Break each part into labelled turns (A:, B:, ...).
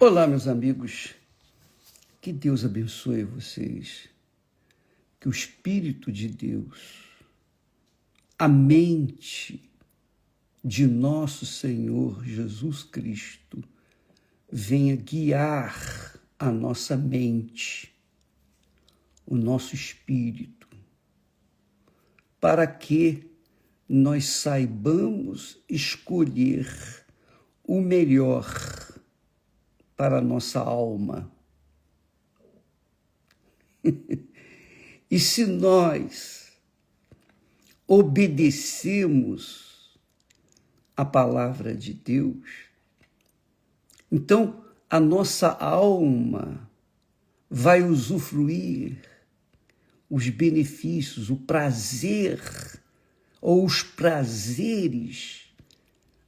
A: Olá, meus amigos, que Deus abençoe vocês, que o Espírito de Deus, a mente de nosso Senhor Jesus Cristo, venha guiar a nossa mente, o nosso espírito, para que nós saibamos escolher o melhor para a nossa alma. E se nós obedecemos a palavra de Deus, então a nossa alma vai usufruir os benefícios, o prazer ou os prazeres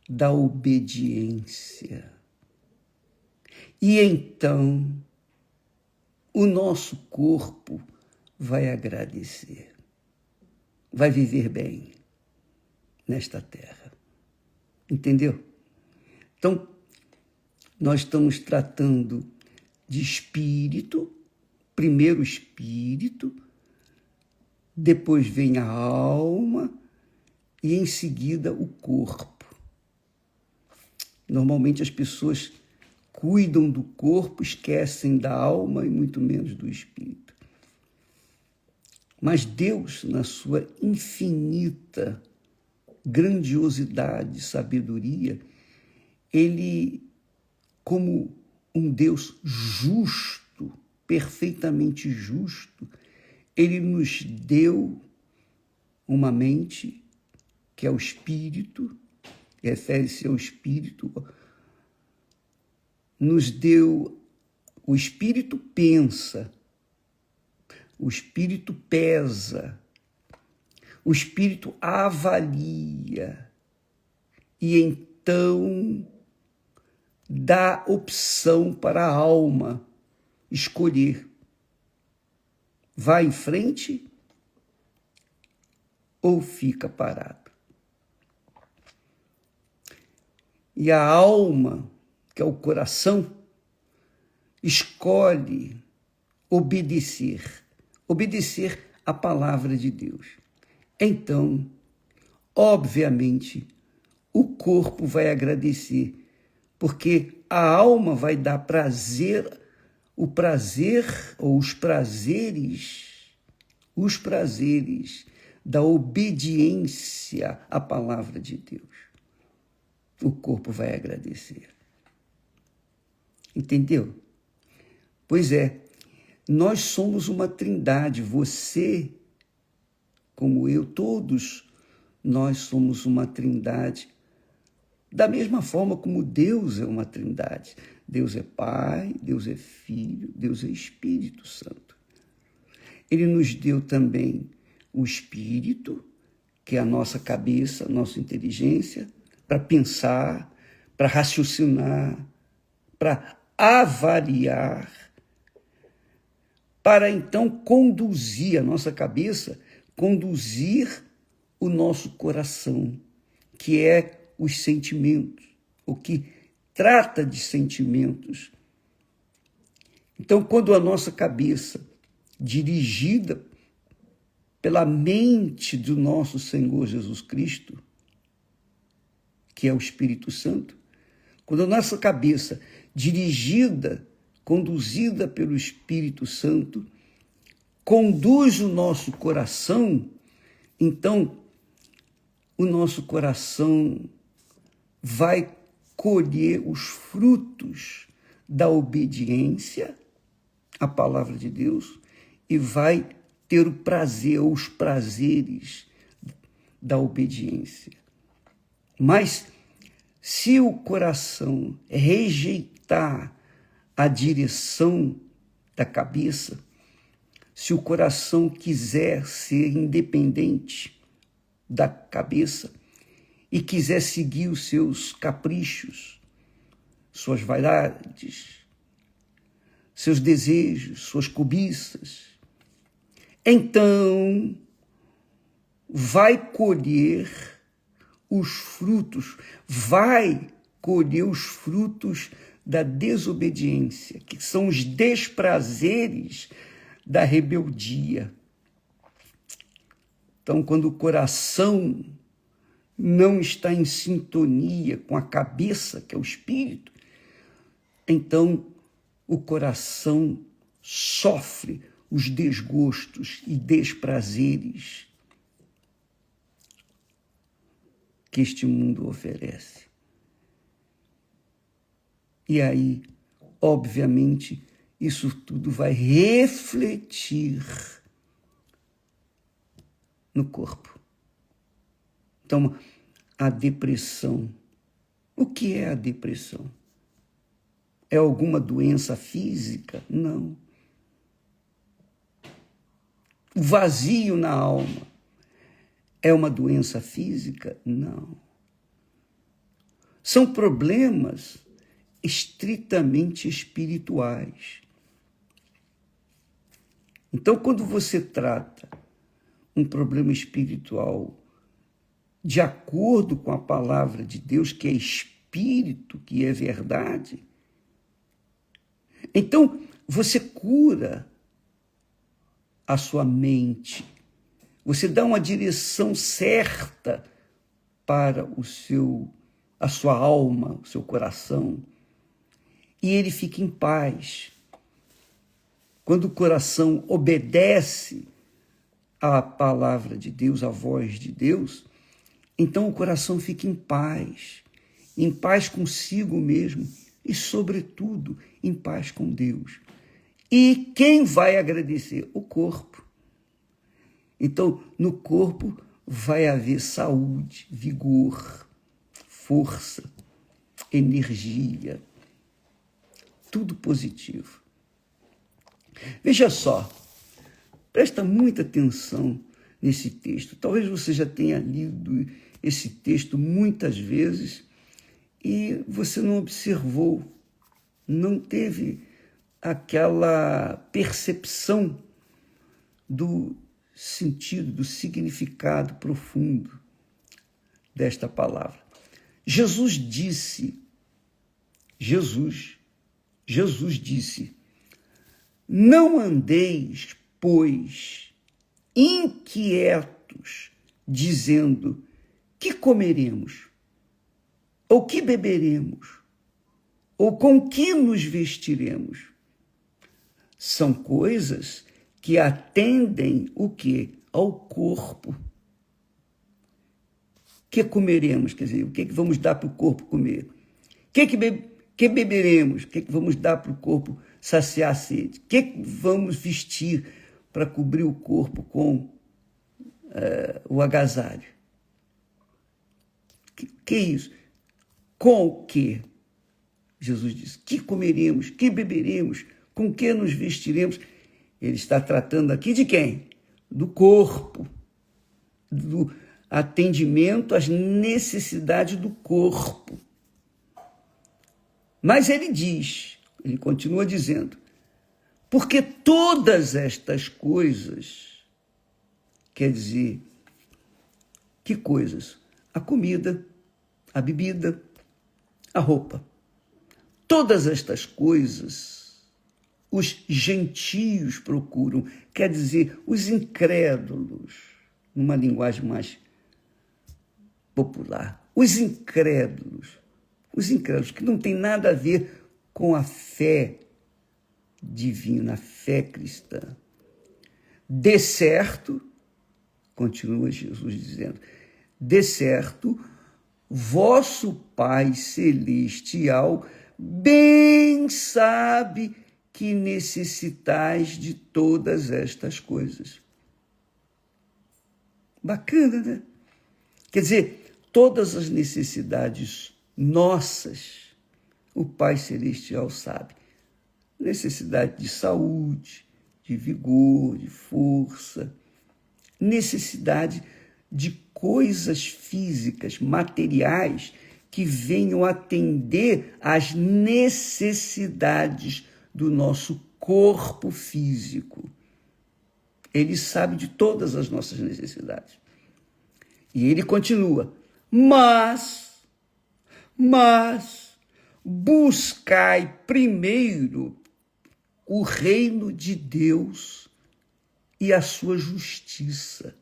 A: da obediência. E então o nosso corpo vai agradecer, vai viver bem nesta terra. Entendeu? Então, nós estamos tratando de espírito, primeiro o espírito, depois vem a alma e em seguida o corpo. Normalmente as pessoas cuidam do corpo, esquecem da alma e muito menos do espírito. Mas Deus, na sua infinita grandiosidade, sabedoria, Ele, como um Deus justo, perfeitamente justo, Ele nos deu uma mente que é o espírito, refere-se ao espírito, nos deu, o espírito pensa, o espírito pesa, o espírito avalia e então dá opção para a alma escolher. Vai em frente ou fica parado. E a alma, que é o coração, escolhe obedecer a palavra de Deus. Então, obviamente, o corpo vai agradecer, porque a alma vai dar prazer, o prazer ou os prazeres da obediência à palavra de Deus. O corpo vai agradecer. Entendeu? Pois é, nós somos uma trindade, você, como eu, todos nós somos uma trindade, da mesma forma como Deus é uma trindade. Deus é Pai, Deus é Filho, Deus é Espírito Santo. Ele nos deu também o Espírito, que é a nossa cabeça, a nossa inteligência, para pensar, para raciocinar, para avaliar, para então conduzir a nossa cabeça, conduzir o nosso coração, que é os sentimentos, o que trata de sentimentos. Então, quando a nossa cabeça, dirigida pela mente do nosso Senhor Jesus Cristo, que é o Espírito Santo, quando a nossa cabeça, conduzida pelo Espírito Santo, conduz o nosso coração, então o nosso coração vai colher os frutos da obediência à palavra de Deus e vai ter o prazer, ou os prazeres da obediência. Mas se o coração rejeitar a direção da cabeça, se o coração quiser ser independente da cabeça e quiser seguir os seus caprichos, suas vaidades, seus desejos, suas cobiças, então vai colher os frutos da desobediência, que são os desprazeres da rebeldia. Então, quando o coração não está em sintonia com a cabeça, que é o espírito, então o coração sofre os desgostos e desprazeres que este mundo oferece. E aí, obviamente, isso tudo vai refletir no corpo. Então, a depressão. O que é a depressão? É alguma doença física? Não. O vazio na alma é uma doença física? Não. São problemas estritamente espirituais. Então, quando você trata um problema espiritual de acordo com a palavra de Deus, que é espírito, que é verdade, então você cura a sua mente, você dá uma direção certa para a sua alma, o seu coração, e ele fica em paz. Quando o coração obedece à palavra de Deus, à voz de Deus, então o coração fica em paz consigo mesmo e, sobretudo, em paz com Deus. E quem vai agradecer? O corpo. Então, no corpo vai haver saúde, vigor, força, energia, tudo positivo. Veja só, presta muita atenção nesse texto. Talvez você já tenha lido esse texto muitas vezes e você não observou, não teve aquela percepção do sentido, do significado profundo desta palavra. Jesus disse, não andeis, pois, inquietos, dizendo, que comeremos? Ou que beberemos? Ou com que nos vestiremos? São coisas que atendem o quê? Ao corpo. Que comeremos? Quer dizer, o que vamos dar para o corpo comer? Que beberemos? O que vamos dar para o corpo saciar a sede? O que vamos vestir para cobrir o corpo com o agasalho? Que é isso? Com o que? Jesus disse, que comeremos? Que beberemos? Com que nos vestiremos? Ele está tratando aqui de quem? Do corpo, do atendimento às necessidades do corpo. Mas ele continua dizendo, porque todas estas coisas, quer dizer, que coisas? A comida, a bebida, a roupa. Todas estas coisas os gentios procuram, quer dizer, os incrédulos, numa linguagem mais popular, os incrédulos que não tem nada a ver com a fé divina, a fé cristã. De certo, continua Jesus dizendo, de certo, vosso Pai Celestial bem sabe que necessitais de todas estas coisas. Bacana, né? Quer dizer, todas as necessidades nossas, o Pai Celestial sabe. Necessidade de saúde, de vigor, de força, necessidade de coisas físicas, materiais, que venham atender às necessidades do nosso corpo físico. Ele sabe de todas as nossas necessidades. E ele continua, mas buscai primeiro o reino de Deus e a sua justiça.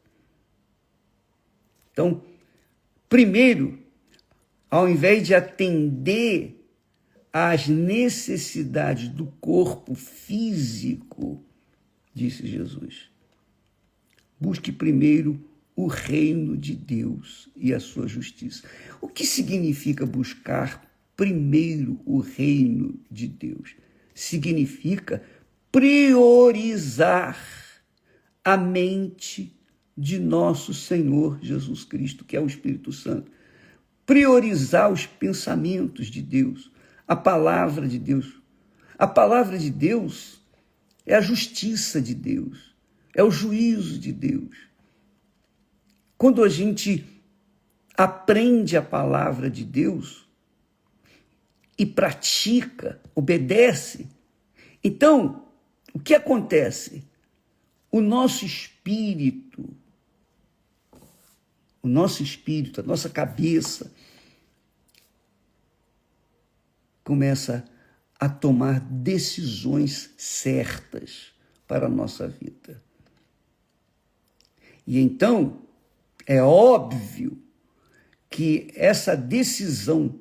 A: Então, primeiro, ao invés de atender às necessidades do corpo físico, disse Jesus, busque primeiro o reino de Deus e a sua justiça. O que significa buscar primeiro o reino de Deus? Significa priorizar a mente de nosso Senhor Jesus Cristo, que é o Espírito Santo. Priorizar os pensamentos de Deus, a palavra de Deus. A palavra de Deus é a justiça de Deus, é o juízo de Deus. Quando a gente aprende a palavra de Deus e pratica, obedece, então, o que acontece? O nosso espírito, a nossa cabeça começa a tomar decisões certas para a nossa vida. E então, é óbvio que essa decisão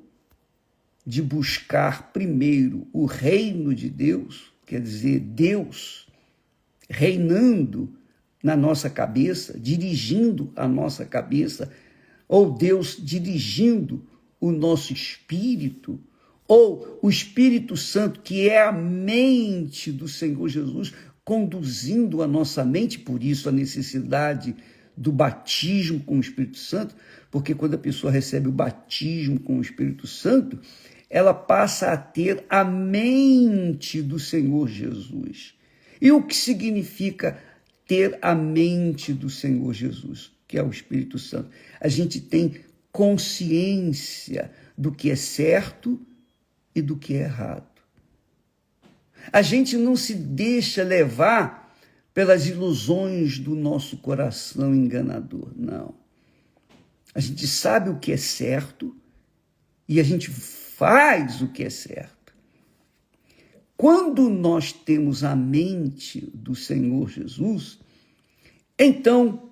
A: de buscar primeiro o reino de Deus, quer dizer, Deus reinando na nossa cabeça, dirigindo a nossa cabeça, ou Deus dirigindo o nosso espírito, ou o Espírito Santo, que é a mente do Senhor Jesus, conduzindo a nossa mente, por isso a necessidade do batismo com o Espírito Santo, porque quando a pessoa recebe o batismo com o Espírito Santo, ela passa a ter a mente do Senhor Jesus. E o que significa ter a mente do Senhor Jesus, que é o Espírito Santo? A gente tem consciência do que é certo e do que é errado. A gente não se deixa levar pelas ilusões do nosso coração enganador, não. A gente sabe o que é certo e a gente faz o que é certo. Quando nós temos a mente do Senhor Jesus, então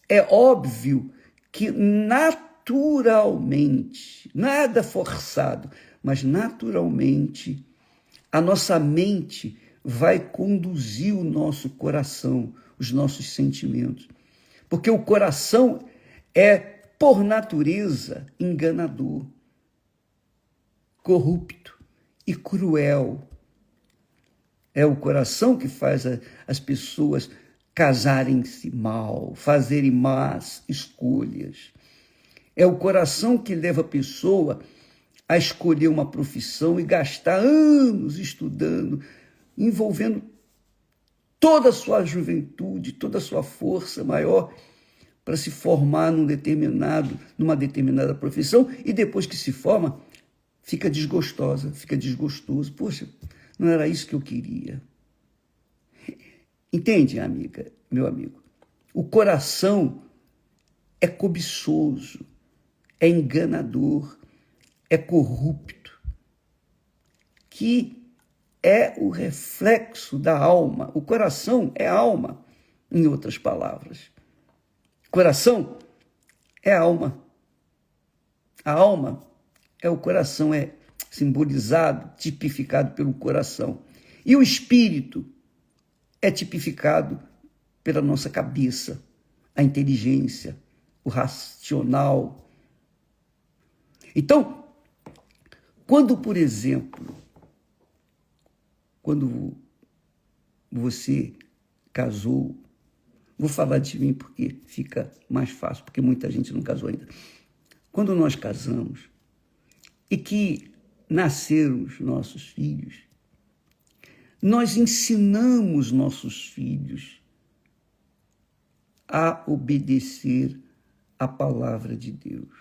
A: é óbvio que naturalmente, nada forçado, mas naturalmente, a nossa mente vai conduzir o nosso coração, os nossos sentimentos. Porque o coração é, por natureza, enganador, corrupto e cruel. É o coração que faz as pessoas casarem-se mal, fazerem más escolhas. É o coração que leva a pessoa a escolher uma profissão e gastar anos estudando, envolvendo toda a sua juventude, toda a sua força maior para se formar numa determinada profissão, e depois que se forma, fica desgostoso. Poxa, não era isso que eu queria. Entende, amiga, meu amigo? O coração é cobiçoso, é enganador, é corrupto, que é o reflexo da alma. O coração é a alma, em outras palavras. Coração é a alma. A alma é o coração, é simbolizado, tipificado pelo coração. E o espírito é tipificado pela nossa cabeça, a inteligência, o racional. Então, quando, por exemplo, quando você casou, vou falar de mim porque fica mais fácil, porque muita gente não casou ainda. Quando nós casamos e que nasceram os nossos filhos, nós ensinamos nossos filhos a obedecer a palavra de Deus.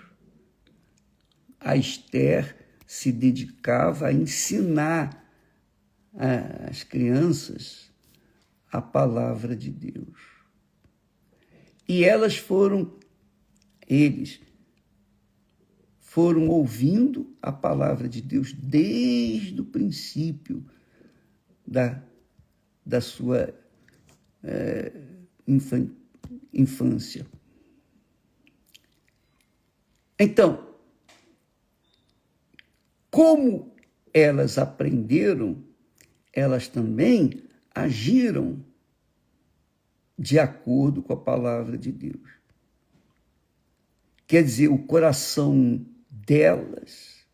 A: A Esther se dedicava a ensinar às crianças a palavra de Deus. E eles foram ouvindo a palavra de Deus desde o princípio da sua infância. Então, como elas aprenderam, elas também agiram de acordo com a palavra de Deus. Quer dizer, o coração delas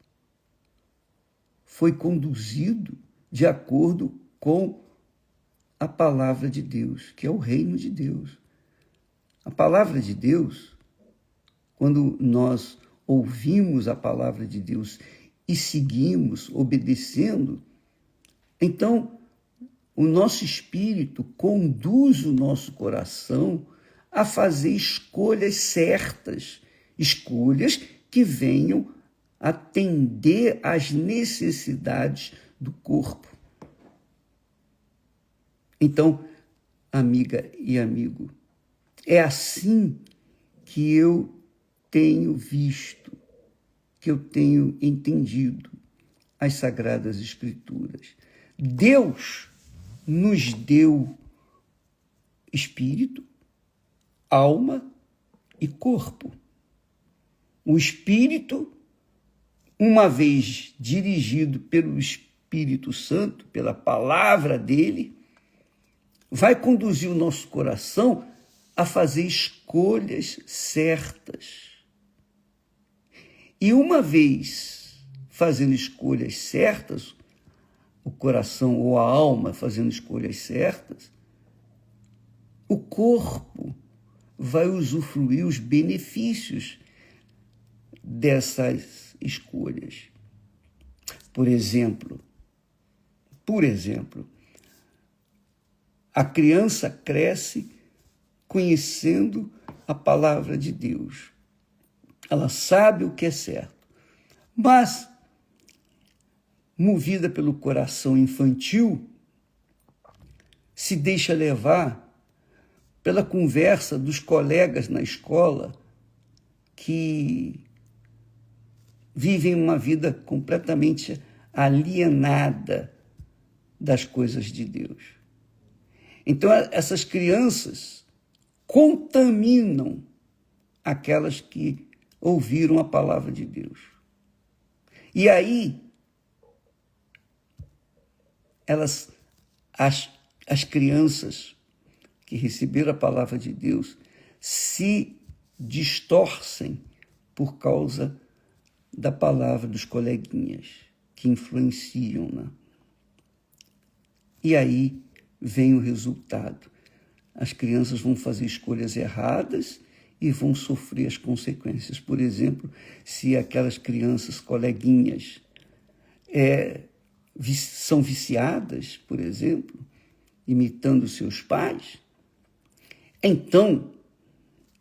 A: foi conduzido de acordo com a palavra de Deus, que é o reino de Deus. A palavra de Deus, quando nós ouvimos a palavra de Deus e seguimos, obedecendo, então o nosso espírito conduz o nosso coração a fazer escolhas certas, escolhas que venham atender às necessidades do corpo. Então, amiga e amigo, é assim que eu tenho visto, que eu tenho entendido as Sagradas Escrituras. Deus nos deu espírito, alma e corpo. O espírito, uma vez dirigido pelo Espírito Santo, pela palavra dele, vai conduzir o nosso coração a fazer escolhas certas. E uma vez fazendo escolhas certas, o coração ou a alma fazendo escolhas certas, o corpo vai usufruir os benefícios dessas escolhas. Por exemplo, a criança cresce conhecendo a palavra de Deus. Ela sabe o que é certo, mas, movida pelo coração infantil, se deixa levar pela conversa dos colegas na escola que vivem uma vida completamente alienada das coisas de Deus. Então, essas crianças contaminam aquelas que ouviram a palavra de Deus. E aí, as crianças que receberam a palavra de Deus se distorcem por causa da palavra dos coleguinhas que influenciam, né? E aí vem o resultado. As crianças vão fazer escolhas erradas e vão sofrer as consequências. Por exemplo, se aquelas crianças coleguinhas são viciadas, por exemplo, imitando seus pais, então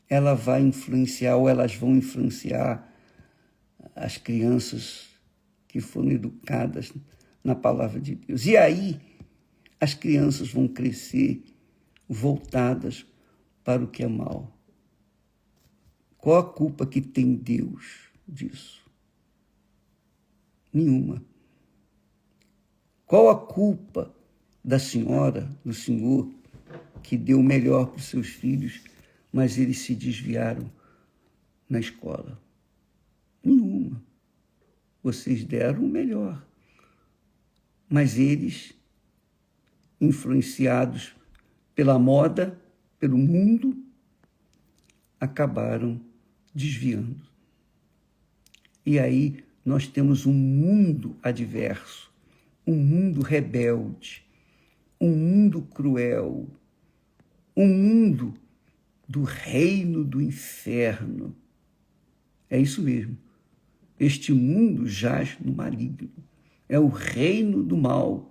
A: ela vai influenciar, ou elas vão influenciar as crianças que foram educadas na palavra de Deus. E aí as crianças vão crescer voltadas para o que é mal. Qual a culpa que tem Deus disso? Nenhuma. Qual a culpa da senhora, do senhor, que deu o melhor para os seus filhos, mas eles se desviaram na escola? Nenhuma. Vocês deram o melhor, mas eles, influenciados pela moda, pelo mundo, acabaram desviando. E aí nós temos um mundo adverso, um mundo rebelde, um mundo cruel, um mundo do reino do inferno. É isso mesmo. Este mundo jaz no maligno. É o reino do mal.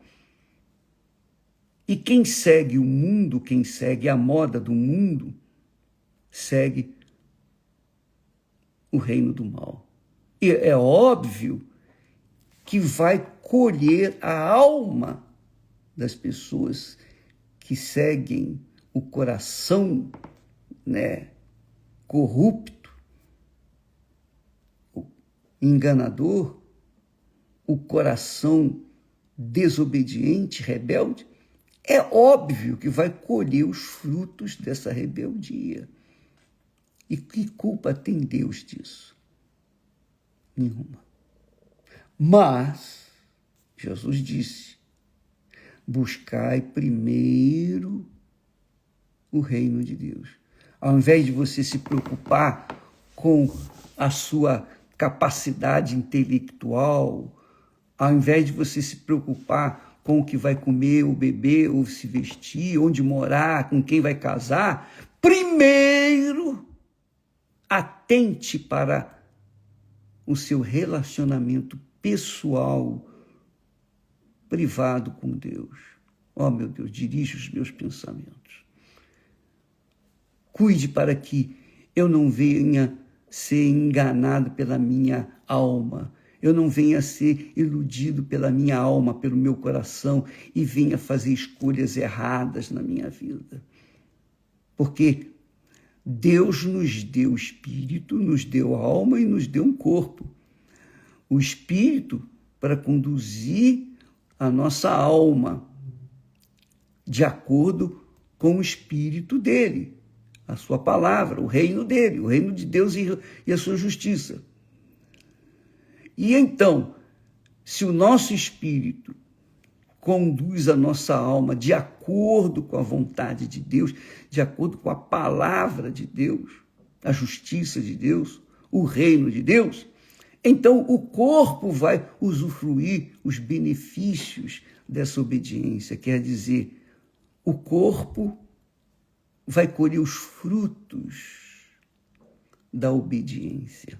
A: E quem segue o mundo, quem segue a moda do mundo, segue o reino do mal. E é óbvio que vai colher a alma das pessoas que seguem o coração, corrupto, enganador, o coração desobediente, rebelde, é óbvio que vai colher os frutos dessa rebeldia. E que culpa tem Deus disso? Nenhuma. Mas, Jesus disse, buscai primeiro o reino de Deus. Ao invés de você se preocupar com a sua capacidade intelectual, ao invés de você se preocupar com o que vai comer ou beber ou se vestir, onde morar, com quem vai casar, primeiro atente para o seu relacionamento pessoal, privado com Deus. Oh, meu Deus, dirige os meus pensamentos. Cuide para que eu não venha ser enganado pela minha alma, eu não venha ser iludido pela minha alma, pelo meu coração, e venha fazer escolhas erradas na minha vida. Porque Deus nos deu espírito, nos deu alma e nos deu um corpo. O espírito para conduzir a nossa alma de acordo com o espírito dele, a sua palavra, o reino dele, o reino de Deus e a sua justiça. E então, se o nosso espírito conduz a nossa alma de acordo com a vontade de Deus, de acordo com a palavra de Deus, a justiça de Deus, o reino de Deus, então o corpo vai usufruir os benefícios dessa obediência. Quer dizer, o corpo vai colher os frutos da obediência.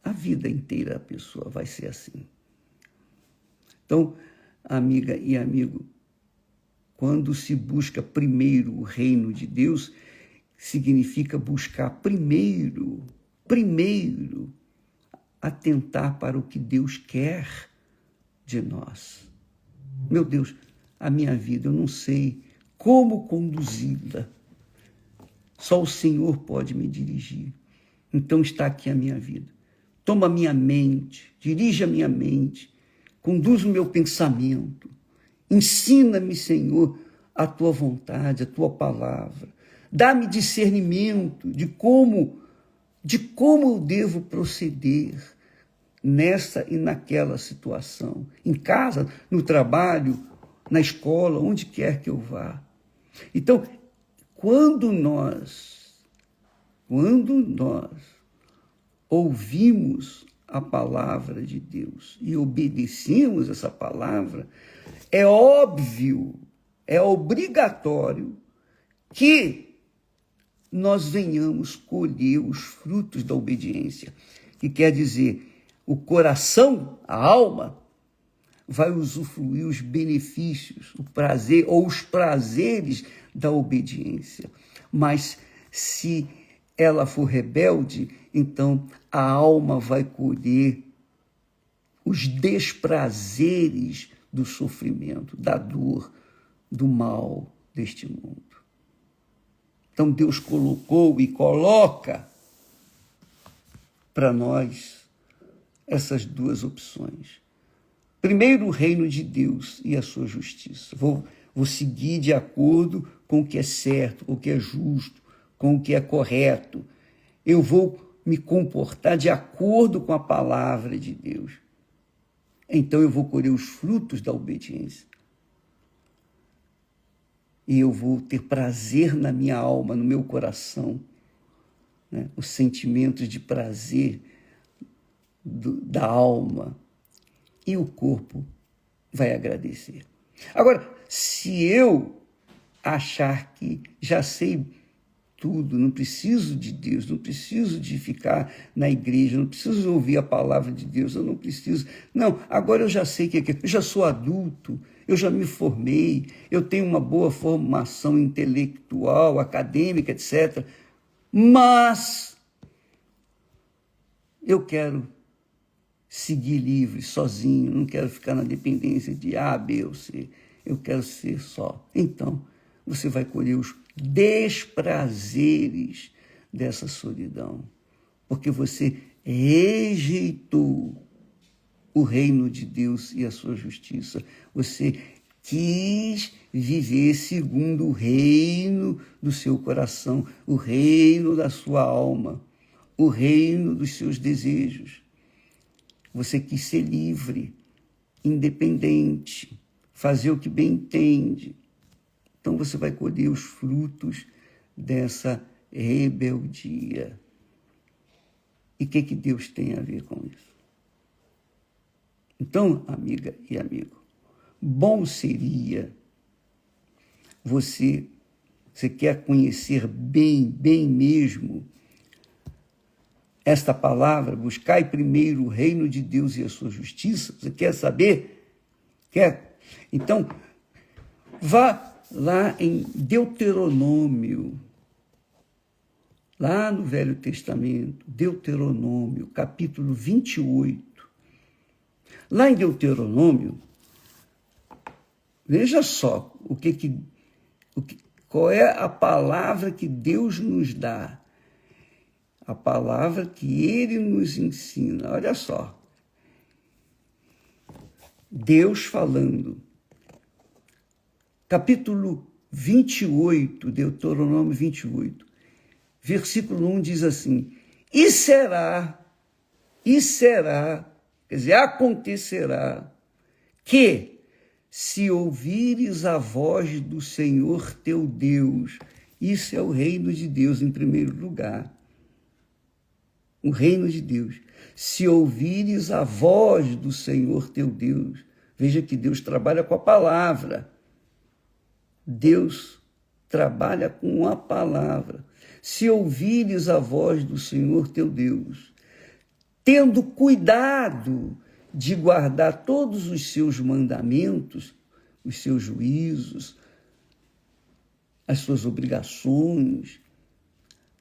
A: A vida inteira a pessoa vai ser assim. Então, amiga e amigo, quando se busca primeiro o reino de Deus, significa buscar primeiro atentar para o que Deus quer de nós. Meu Deus, a minha vida, eu não sei como conduzi-la. Só o Senhor pode me dirigir. Então está aqui a minha vida. Toma a minha mente, dirige a minha mente, conduz o meu pensamento. Ensina-me, Senhor, a tua vontade, a tua palavra. Dá-me discernimento de como eu devo proceder nessa e naquela situação. Em casa, no trabalho, na escola, onde quer que eu vá. Então, quando nós ouvimos a palavra de Deus e obedecemos essa palavra, é óbvio, é obrigatório que nós venhamos colher os frutos da obediência, que quer dizer, o coração, a alma, vai usufruir os benefícios, o prazer ou os prazeres da obediência. Mas se ela for rebelde, então a alma vai colher os desprazeres do sofrimento, da dor, do mal deste mundo. Então Deus colocou e coloca para nós essas duas opções. Primeiro, o reino de Deus e a sua justiça. Vou seguir de acordo com o que é certo, com o que é justo, com o que é correto. Eu vou me comportar de acordo com a palavra de Deus. Então eu vou colher os frutos da obediência. E eu vou ter prazer na minha alma, no meu coração, né? Os sentimentos de prazer da alma. E o corpo vai agradecer. Agora, se eu achar que já sei tudo, não preciso de Deus, não preciso de ficar na igreja, não preciso ouvir a palavra de Deus, eu não preciso. Não, agora eu já sei o que é que eu já sou adulto, eu já me formei, eu tenho uma boa formação intelectual, acadêmica, etc. Mas eu quero seguir livre, sozinho, não quero ficar na dependência de A, B ou C, eu quero ser só. Então, você vai colher os desprazeres dessa solidão. porque você rejeitou o reino de Deus e a sua justiça. Você quis viver segundo o reino do seu coração, o reino da sua alma, o reino dos seus desejos. Você quis ser livre, independente, fazer o que bem entende. Então você vai colher os frutos dessa rebeldia. E o que Deus tem a ver com isso? Então, amiga e amigo, bom seria você quer conhecer bem mesmo esta palavra, buscai primeiro o reino de Deus e a sua justiça. Você quer saber? Quer? Então, vá lá em Deuteronômio, lá no Velho Testamento, Deuteronômio, capítulo 28. Lá em Deuteronômio, veja só qual é a palavra que Deus nos dá, a palavra que Ele nos ensina. Olha só, Deus falando, capítulo 28, Deuteronômio 28, versículo 1 diz assim: e será, quer dizer, acontecerá que, se ouvires a voz do Senhor teu Deus, isso é o reino de Deus em primeiro lugar, o reino de Deus. Se ouvires a voz do Senhor teu Deus, veja que Deus trabalha com a palavra. Deus trabalha com a palavra. Se ouvires a voz do Senhor teu Deus, tendo cuidado de guardar todos os seus mandamentos, os seus juízos, as suas obrigações,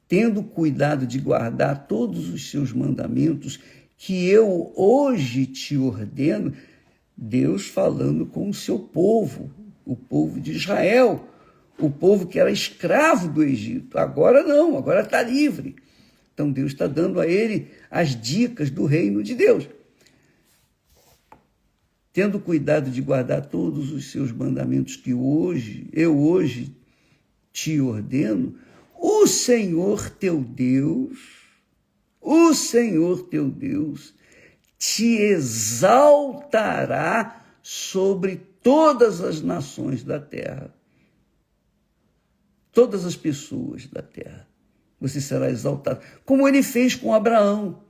A: tendo cuidado de guardar todos os seus mandamentos que eu hoje te ordeno, Deus falando com o seu povo, o povo de Israel, o povo que era escravo do Egito. Agora não, agora está livre. Então Deus está dando a ele as dicas do reino de Deus. Tendo cuidado de guardar todos os seus mandamentos que eu hoje te ordeno, o Senhor teu Deus te exaltará sobre todas as nações da terra. Todas as pessoas da terra. Você será exaltado, como ele fez com Abraão.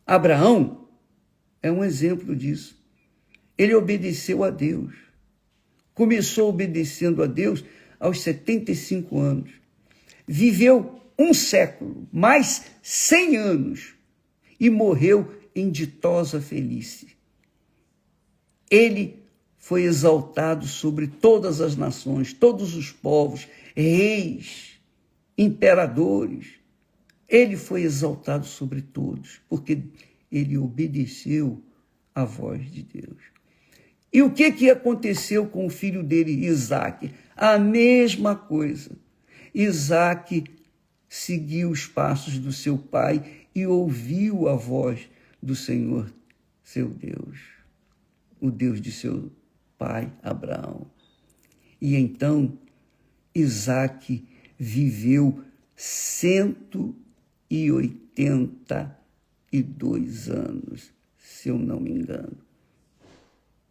A: Abraão é um exemplo disso. Ele obedeceu a Deus. Começou obedecendo a Deus aos 75 anos. Viveu um século, mais 100 anos, e morreu em ditosa velhice. Ele foi exaltado sobre todas as nações, todos os povos, reis, imperadores. Ele foi exaltado sobre todos, porque ele obedeceu à voz de Deus. E o que aconteceu com o filho dele, Isaque? A mesma coisa. Isaque seguiu os passos do seu pai e ouviu a voz do Senhor, seu Deus, o Deus de seu pai Abraão. E então Isaque viveu 182 anos, se eu não me engano.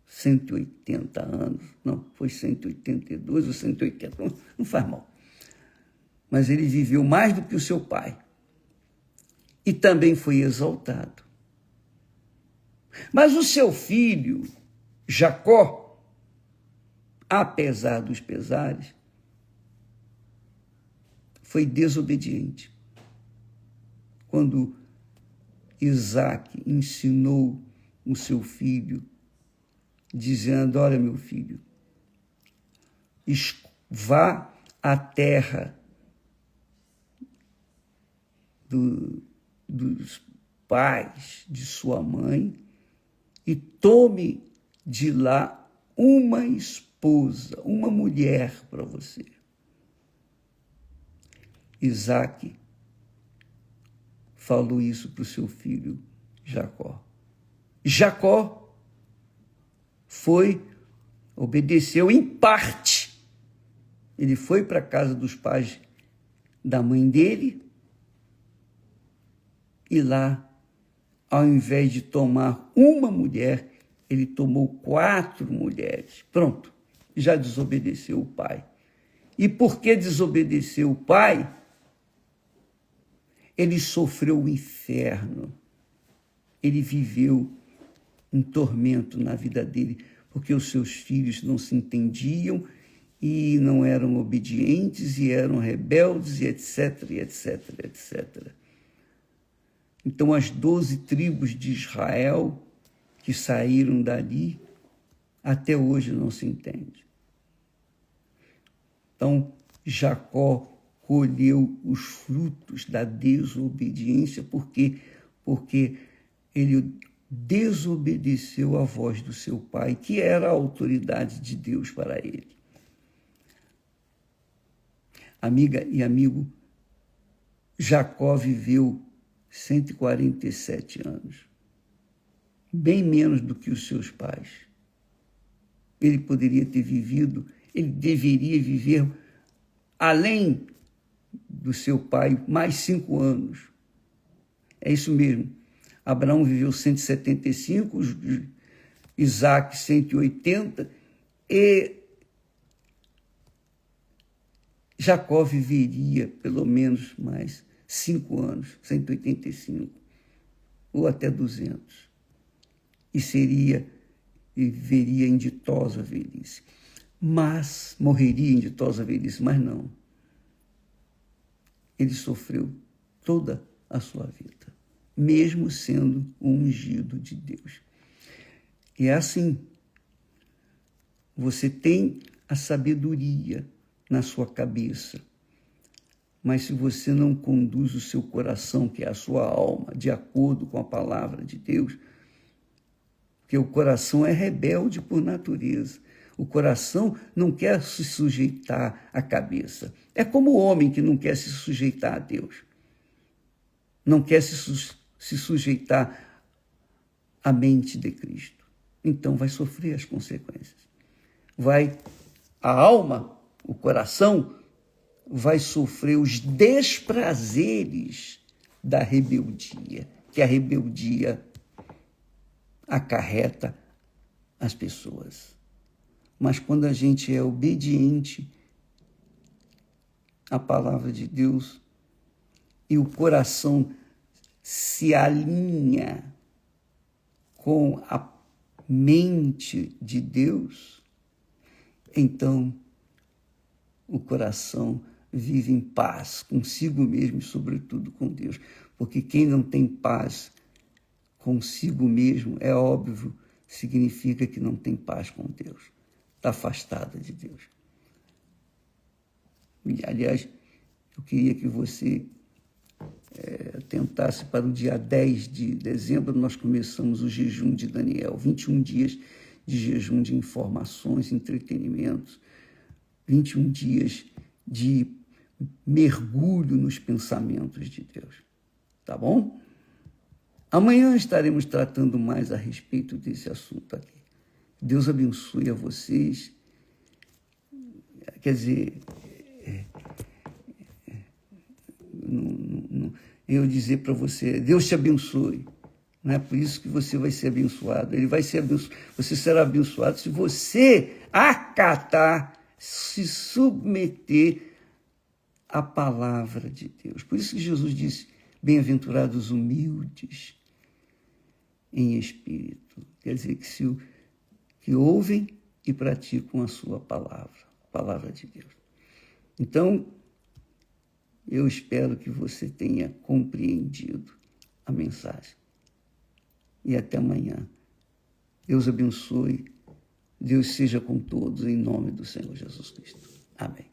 A: 180 anos, não, foi 182 ou 180, não faz mal. Mas ele viveu mais do que o seu pai. E também foi exaltado. Mas o seu filho, Jacó, apesar dos pesares, foi desobediente. Quando Isaque ensinou o seu filho, dizendo: olha, meu filho, vá à terra dos pais de sua mãe e tome de lá uma esposa, uma mulher para você. Isaque falou isso para o seu filho Jacó. Jacó obedeceu em parte. Ele foi para a casa dos pais da mãe dele e lá, ao invés de tomar uma mulher, ele tomou 4 mulheres. Pronto, já desobedeceu o pai. E porque desobedeceu o pai, ele sofreu o inferno. Ele viveu um tormento na vida dele, porque os seus filhos não se entendiam e não eram obedientes e eram rebeldes e etc, etc, etc. Então, as 12 tribos de Israel que saíram dali, até hoje não se entende. Então, Jacó colheu os frutos da desobediência, porque ele desobedeceu à voz do seu pai, que era a autoridade de Deus para ele. Amiga e amigo, Jacó viveu 147 anos, bem menos do que os seus pais. Ele poderia ter vivido, ele deveria viver, além do seu pai, mais 5 anos. É isso mesmo. Abraão viveu 175, Isaac 180, e Jacó viveria pelo menos mais 5 anos, 185, ou até 200. E viveria em ditosa velhice. Mas, morreria em ditosa velhice, mas não. Ele sofreu toda a sua vida, mesmo sendo o ungido de Deus. E é assim, você tem a sabedoria na sua cabeça, mas se você não conduz o seu coração, que é a sua alma, de acordo com a palavra de Deus, porque o coração é rebelde por natureza. O coração não quer se sujeitar à cabeça. É como o homem que não quer se sujeitar a Deus. Não quer se sujeitar à mente de Cristo. Então vai sofrer as consequências. A alma, o coração, vai sofrer os desprazeres da rebeldia, que a rebeldia acarreta as pessoas. Mas quando a gente é obediente à palavra de Deus e o coração se alinha com a mente de Deus, então o coração vive em paz consigo mesmo e, sobretudo, com Deus. Porque quem não tem paz consigo mesmo, é óbvio, significa que não tem paz com Deus. Está afastada de Deus. E, aliás, eu queria que você tentasse para o dia 10 de dezembro, nós começamos o jejum de Daniel, 21 dias de jejum de informações, entretenimentos, 21 dias de mergulho nos pensamentos de Deus. Tá bom? Amanhã estaremos tratando mais a respeito desse assunto aqui. Deus abençoe a vocês. Quer dizer, eu dizer para você, Deus te abençoe. Não é por isso que você vai ser abençoado. Ele vai ser abençoado. Você será abençoado se você acatar, se submeter à palavra de Deus. Por isso que Jesus disse, bem-aventurados humildes em espírito. Quer dizer, que ouvem e praticam a sua palavra, a palavra de Deus. Então, eu espero que você tenha compreendido a mensagem. E até amanhã. Deus abençoe. Deus seja com todos, em nome do Senhor Jesus Cristo. Amém.